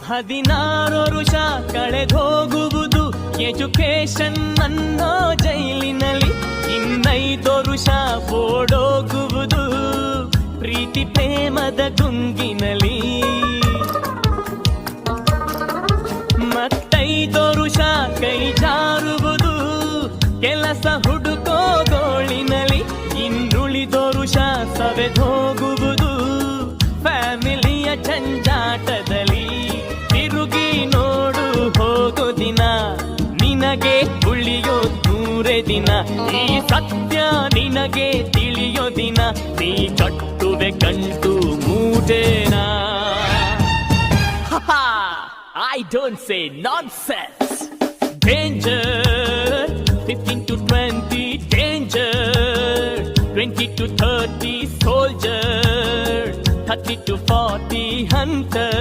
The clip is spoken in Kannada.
16 ವರುಷ ಕಳೆದೋಗುವುದು ಎಜುಕೇಶನ್ ಅನ್ನೋ ಜೈಲಿನಲ್ಲಿ. 25 ವರುಷ ಓಡೋಗುವುದು ಪ್ರೀತಿ ಪ್ರೇಮದ ಗುಂಗಿನಲ್ಲಿ. 5 ವರುಷ ಕೈ ಜಾರುವುದು ಕೆಲಸ ಹುಡುಕೋ ಗೋಳಿನಲ್ಲಿ. ಇನ್ನುಳಿದ ವರುಷ ಸವೆದೋಗುವುದು ಫ್ಯಾಮಿಲಿಯ ಜಂಜಾಟದಲ್ಲಿ. ತಿರುಗಿ ನೋಡು ಹೋಗೋ ದಿನ ನಿನಗೆ ಉಳಿಯೋ 100 ದಿನ. ಈ ಸತ್ಯ ನಿನಗೆ ತಿಳಿಯೋ ದಿನ ನೀ ಕಟ್ಟುವೆ ಗಂಟು ಮೂಟೇನ. I don't say nonsense. Danger 15 to 20 danger, 20 to 30 soldier, 30 to 40 hunter.